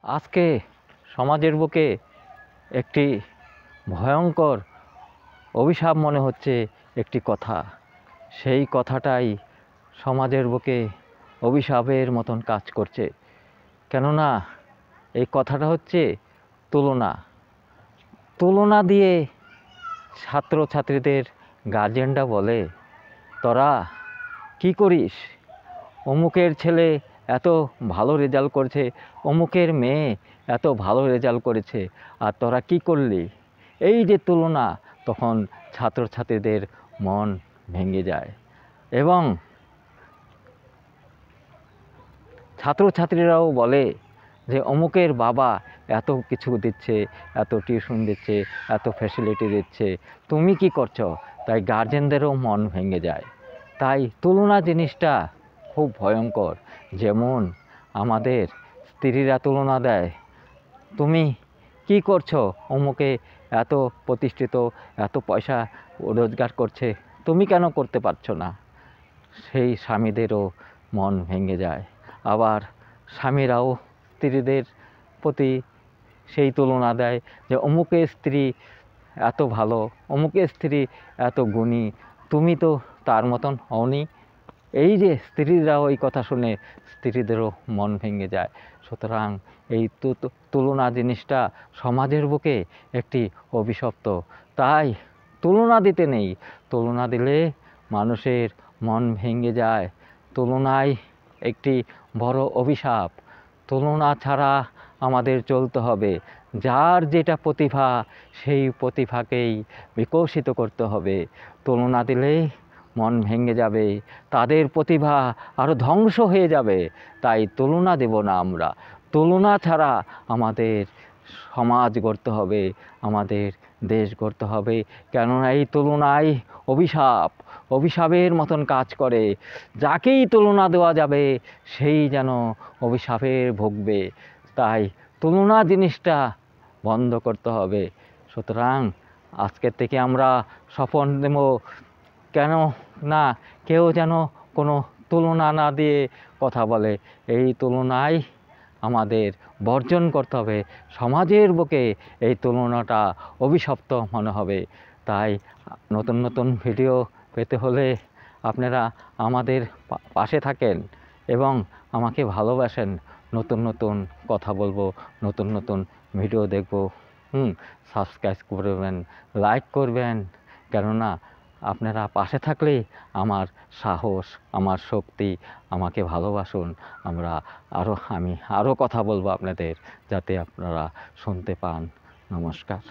আজকে সমাজের বুকে একটি ভয়ঙ্কর অভিশাপ মনে হচ্ছে একটি কথা। সেই কথাটাই সমাজের বুকে অভিশাপের মতন কাজ করছে। কেননা এই কথাটা হচ্ছে তুলনা। তুলনা দিয়ে ছাত্রছাত্রীদের গার্জেনরা বলে, তোরা কি করিস? অমুকের ছেলে এত ভালো রেজাল্ট করেছে, অমুকের মেয়ে এত ভালো রেজাল্ট করেছে, আর তোরা কি করলি? এই যে তুলনা, তখন ছাত্রছাত্রীদের মন ভেঙে যায় এবং ছাত্রছাত্রীরাও বলে যে অমুকের বাবা এত কিছু দিচ্ছে, এত টিউশন দিচ্ছে, এত ফ্যাসিলিটি দিচ্ছে, তুমি কি করছো? তাই গার্জেনদেরও মন ভেঙে যায়। তাই তুলনা জিনিসটা খুব ভয়ঙ্কর। যেমন আমাদের স্ত্রীরা তুলনা দেয়, তুমি কি করছো? অমুকে এত প্রতিষ্ঠিত, এত পয়সা রোজগার করছে, তুমি কেন করতে পারছো না? সেই স্বামীদেরও মন ভেঙে যায়। আবার স্বামীরাও স্ত্রীদের প্রতি সেই তুলনা দেয় যে অমুকের স্ত্রী এত ভালো, অমুকের স্ত্রী এত গুণী, তুমি তো তার মতন হওনি। এই যে স্ত্রীরাও এই কথা শুনে স্ত্রীদেরও মন ভেঙে যায়। সুতরাং এই তুলনা জিনিসটা সমাজের বুকে একটি অভিশপ্ত। তাই তুলনা দিতে নেই। তুলনা দিলে মানুষের মন ভেঙে যায়। তুলনায় একটি বড় অভিশাপ। তুলনা ছাড়া আমাদের চলতে হবে। যার যেটা প্রতিভা, সেই প্রতিভাকেই বিকশিত করতে হবে। তুলনা দিলেই মন ভেঙে যাবে, তাদের প্রতিভা আরও ধ্বংস হয়ে যাবে। তাই তুলনা দেব না আমরা। তুলনা ছাড়া আমাদের সমাজ গড়তে হবে, আমাদের দেশ গড়তে হবে। কেননা এই তুলনায় অভিশাপের মতন কাজ করে। যাকেই তুলনা দেওয়া যাবে সেই যেন অভিশাপের ভুগবে। তাই তুলনা জিনিসটা বন্ধ করতে হবে। সুতরাং আজকের থেকে আমরা শপথ নেব, কেন না কেউ যেন কোনো তুলনা না দিয়ে কথা বলে। এই তুলনায় আমাদের বর্জন করতে হবে। সমাজের বুকে এই তুলনাটা অভিশপ্ত মনে হবে। তাই নতুন নতুন ভিডিও পেতে হলে আপনারা আমাদের পাশে থাকেন এবং আমাকে ভালোবাসেন। নতুন নতুন কথা বলবো, নতুন নতুন ভিডিও দেখব। সাবস্ক্রাইব করবেন, লাইক করবেন। কেননা আপনারা পাশে থাকলেই আমার সাহস, আমার শক্তি। আমাকে ভালোবাসুন। আমি আরও কথা বলবো আপনাদের, যাতে আপনারা শুনতে পান। নমস্কার।